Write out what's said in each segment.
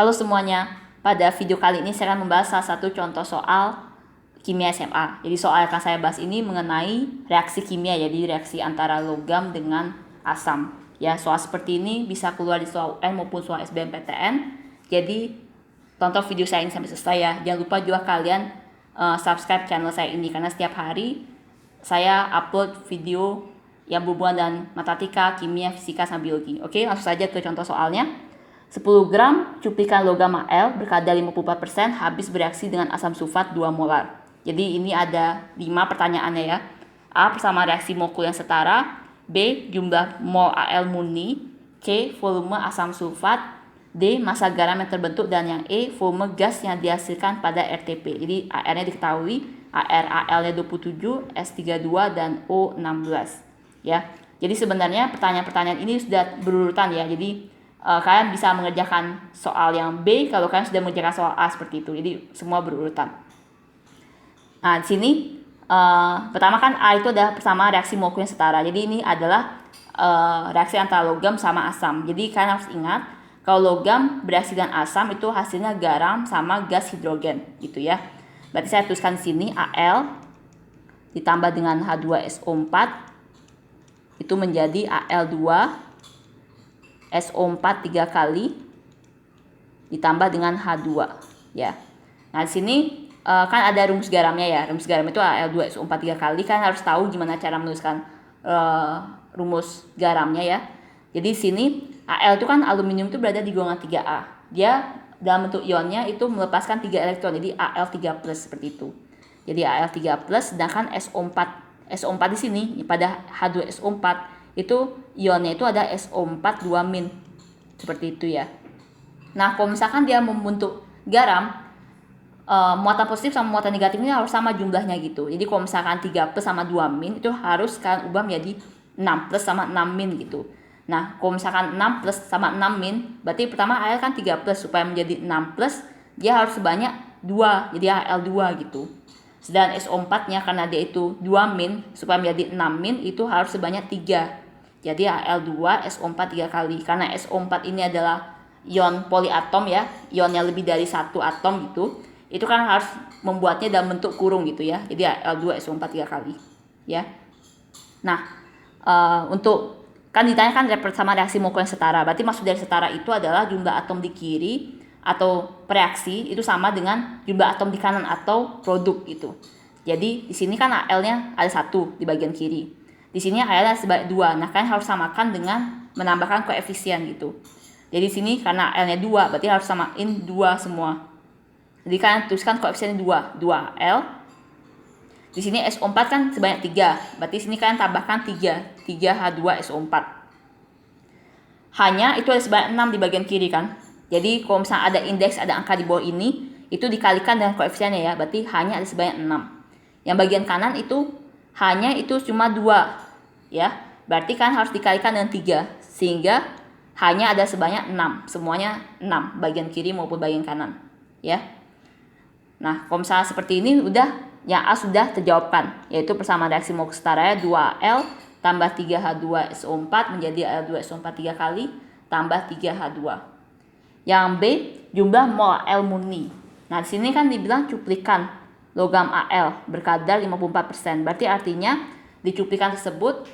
Halo semuanya, pada video kali ini saya akan membahas salah satu contoh soal kimia SMA. Jadi soal yang akan saya bahas ini mengenai reaksi kimia, jadi reaksi antara logam dengan asam. Ya, soal seperti ini bisa keluar di soal UN maupun soal SBMPTN. Jadi tonton video saya ini sampai selesai ya. Jangan lupa juga kalian subscribe channel saya ini karena setiap hari saya upload video yang berhubungan dengan matematika, kimia, fisika, sama biologi. Oke, langsung saja ke contoh soalnya. 10 gram cuplikan logam Al berkadar 54% habis bereaksi dengan asam sulfat 2 molar. Jadi ini ada 5 pertanyaannya ya. A. Persamaan reaksi molekul yang setara. B. Jumlah mol Al murni. C. Volume asam sulfat. D. Massa garam yang terbentuk. Dan yang E. Volume gas yang dihasilkan pada RTP. Jadi AR-nya diketahui. Al-nya 27, S32 dan O16 ya. Jadi sebenarnya pertanyaan-pertanyaan ini sudah berurutan ya. Jadi kalian bisa mengerjakan soal yang B kalau kalian sudah mengerjakan soal A seperti itu. Jadi semua berurutan. Nah, di sini pertama kan A itu adalah persamaan reaksi molekul yang setara. Jadi ini adalah reaksi antara logam sama asam. Jadi kalian harus ingat kalau logam bereaksi dengan asam itu hasilnya garam sama gas hidrogen gitu ya. Berarti saya tuliskan di sini Al ditambah dengan H2SO4 itu menjadi Al2 SO4 3 kali ditambah dengan H2 ya. Nah, di sini kan ada rumus garamnya ya. Rumus garam itu Al2 SO4 3 kali. Kan harus tahu gimana cara menuliskan rumus garamnya ya. Jadi di sini Al itu kan aluminium itu berada di golongan 3A. Dia dalam bentuk ionnya itu melepaskan 3 elektron. Jadi Al3+ seperti itu. Jadi Al3+, sedangkan SO4 di sini pada H2SO4 itu ionnya itu ada SO4 2- seperti itu ya. Nah, kalau misalkan dia membentuk garam, muatan positif sama muatan negatifnya harus sama jumlahnya gitu. Jadi kalau misalkan 3+ sama 2- itu harus kalian ubah menjadi 6+ sama 6- gitu. Nah, kalau misalkan 6+ sama 6- berarti pertama Al kan 3+, supaya menjadi 6+, dia harus sebanyak 2, jadi Al2 gitu. Sedangkan SO4-nya karena dia itu 2- supaya menjadi 6- itu harus sebanyak 3. Jadi Al2 SO4 3 kali. Karena SO4 ini adalah ion poliatom ya, ionnya lebih dari 1 atom gitu. Itu kan harus membuatnya dalam bentuk kurung gitu ya. Jadi Al2 SO4 3 kali ya. Nah, untuk kan ditanyakan sama reaksi molekul yang setara. Berarti maksud dari setara itu adalah jumlah atom di kiri atau pereaksi itu sama dengan jumlah atom di kanan atau produk gitu. Jadi di sini kan Al-nya ada 1 di bagian kiri. Di sini Al-nya sebanyak 2. Nah, kalian harus samakan dengan menambahkan koefisien gitu. Jadi di sini karena L-nya 2, berarti harus samain 2 semua. Jadi kalian tuliskan koefisiennya 2 L. Di sini SO4 kan sebanyak 3. Berarti di sini kalian tambahkan 3 H2SO4. Hanya itu ada sebanyak 6 di bagian kiri kan. Jadi kalau misalnya ada indeks, ada angka di bawah ini, itu dikalikan dengan koefisiennya ya. Berarti hanya ada sebanyak 6. Yang bagian kanan itu hanya itu cuma 2 ya. Berarti kan harus dikalikan dengan 3 sehingga hanya ada sebanyak 6. Semuanya 6 bagian kiri maupun bagian kanan ya. Nah, kalau misalnya seperti ini udah yang A sudah terjawabkan, yaitu persamaan reaksi molekul setara 2Al tambah 3H2SO4 menjadi Al2SO4 3 kali tambah 3H2. Yang B, jumlah mol Al murni. Nah, di sini kan dibilang cuplikan logam Al berkadar 54%. Berarti artinya di cuplikan tersebut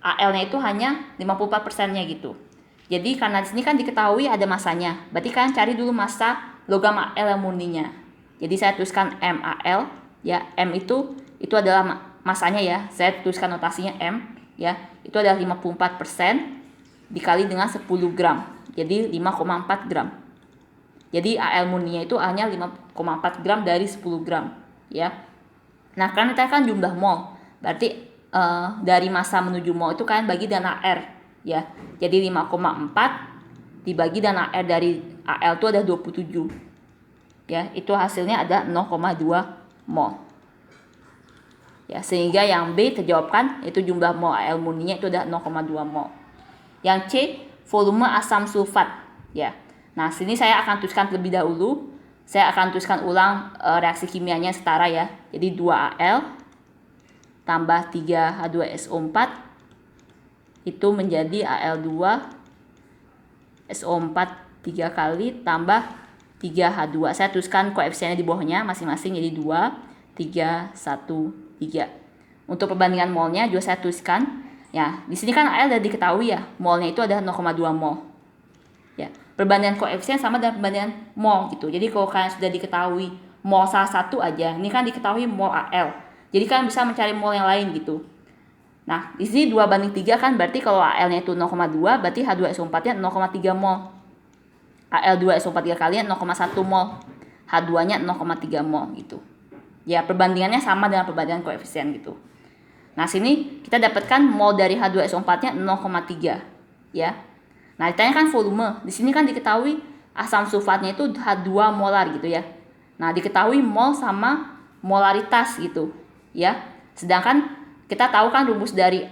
Al-nya itu hanya 54%-nya gitu. Jadi karena di sini kan diketahui ada masanya. Berarti kalian cari dulu massa logam Al yang murninya. Jadi saya tuliskan MAl ya. M itu adalah masanya ya. Saya tuliskan notasinya M ya. Itu adalah 54% dikali dengan 10 gram. Jadi 5,4 gram. Jadi Al murninya itu hanya 5,4 gram dari 10 gram ya. Nah, karena kita kan jumlah mol, berarti dari massa menuju mol itu kalian bagi dengan AR ya. Jadi 5,4 dibagi dengan AR dari Al itu ada 27 ya. Itu hasilnya ada 0,2 mol ya. Sehingga yang B terjawabkan, itu jumlah mol Al murninya itu ada 0,2 mol. Yang C, volume asam sulfat ya. Nah, sini saya akan tuliskan terlebih dahulu. Saya akan tuliskan ulang reaksi kimianya setara ya. Jadi 2Al tambah 3H2SO4 itu menjadi Al2 SO4 3 kali tambah 3H2. Saya tuliskan koefisiennya di bawahnya masing-masing jadi 2, 3, 1, 3. Untuk perbandingan molnya juga saya tuliskan. Ya, di sini kan Al sudah diketahui ya, molnya itu adalah 0,2 mol. Ya, perbandingan koefisien sama dengan perbandingan mol gitu. Jadi kalau kalian sudah diketahui mol salah satu aja, ini kan diketahui mol Al. Jadi kalian bisa mencari mol yang lain gitu. Nah, di sini 2:3 kan berarti kalau Al-nya itu 0,2, berarti H2SO4-nya 0,3 mol. Al2SO4 kalian 0,1 mol. H2-nya 0,3 mol gitu. Ya, perbandingannya sama dengan perbandingan koefisien gitu. Nah, sini kita dapatkan mol dari H2SO4-nya 0,3 ya. Nah, ditanyakan volume. Di sini kan diketahui asam sulfatnya itu H2 molar gitu ya. Nah, diketahui mol sama molaritas gitu ya. Sedangkan kita tahu kan rumus dari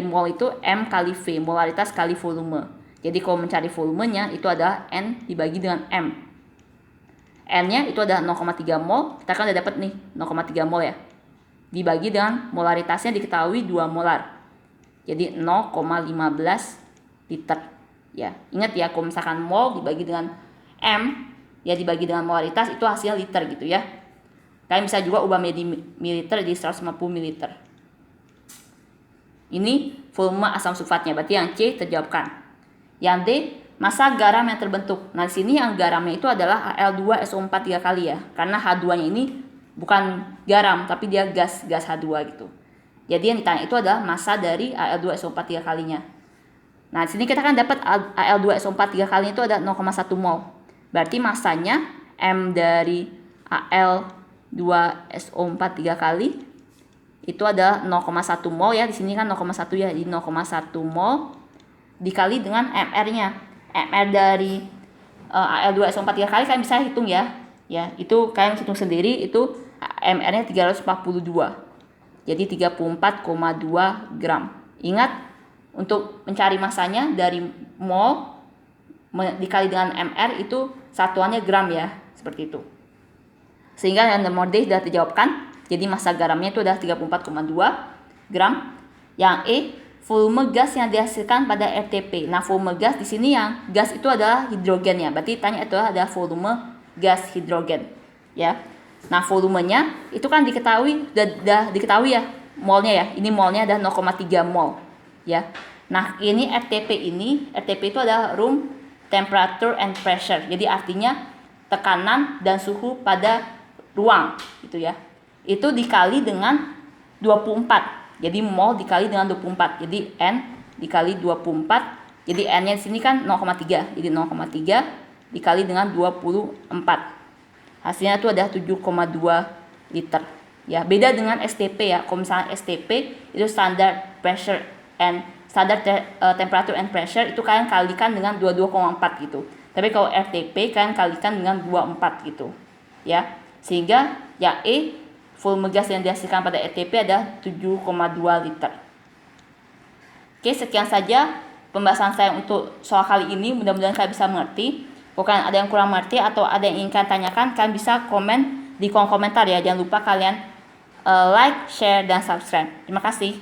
mol itu M kali V, molaritas kali volume. Jadi kalau mencari volumenya itu adalah N dibagi dengan M. N-nya itu adalah 0,3 mol, kita kan udah dapat nih 0,3 mol ya. Dibagi dengan molaritasnya diketahui 2 molar. Jadi 0,15 liter. Ya, ingat ya kalau misalkan mol dibagi dengan M, ya dibagi dengan molaritas itu hasilnya liter gitu ya. Kalian bisa juga ubah menjadi mililiter di 150 ml. Ini volume asam sulfatnya, berarti yang C terjawabkan. Yang D, massa garam yang terbentuk. Nah, di sini yang garamnya itu adalah Al2SO4 3 kali ya. Karena H2-nya ini bukan garam, tapi dia gas H2 gitu. Jadi yang ditanya itu adalah massa dari Al2SO4 3 kalinya. Nah, di sini kita kan dapat Al2SO4 3 kalinya itu ada 0,1 mol. Berarti massanya M dari Al2SO4 3 kali itu adalah 0,1 mol ya. Di sini kan 0,1 ya, jadi 0,1 mol dikali dengan MR-nya. MR dari Al2SO4 3 kali kalian bisa hitung ya. Ya, itu kalian hitung sendiri, itu MR-nya 342. Jadi 34,2 gram. Ingat, untuk mencari masanya dari mol dikali dengan MR itu satuannya gram ya, seperti itu. Sehingga yang nomor D sudah dijawabkan. Jadi massa garamnya itu adalah 34,2 gram. Yang E, volume gas yang dihasilkan pada RTP. Nah, volume gas di sini yang gas itu adalah hidrogen ya. Berarti tanya itu adalah volume gas hidrogen ya. Nah, volumenya itu kan diketahui sudah diketahui ya molnya ya. Ini molnya ada 0,3 mol ya. Nah, ini RTP itu adalah room temperature and pressure. Jadi artinya tekanan dan suhu pada ruang gitu ya. Itu dikali dengan 24. Jadi mol dikali dengan 24. Jadi N dikali 24. Jadi N-nya di sini kan 0,3. Jadi 0,3 dikali dengan 24. Hasilnya itu ada 7,2 liter. Ya, beda dengan STP ya. Kalau misalnya STP itu standard pressure and standard temperature and pressure itu kalian kalikan dengan 22,4 gitu. Tapi kalau RTP kalian kalikan dengan 24 gitu. Ya. Sehingga ya E volume gas yang dihasilkan pada RTP adalah 7,2 liter. Oke, sekian saja pembahasan saya untuk soal kali ini. Mudah-mudahan kalian bisa mengerti. Kalau kalian ada yang kurang mengerti atau ada yang ingin kalian tanyakan, kalian bisa komen di kolom komentar ya. Jangan lupa kalian like, share, dan subscribe. Terima kasih.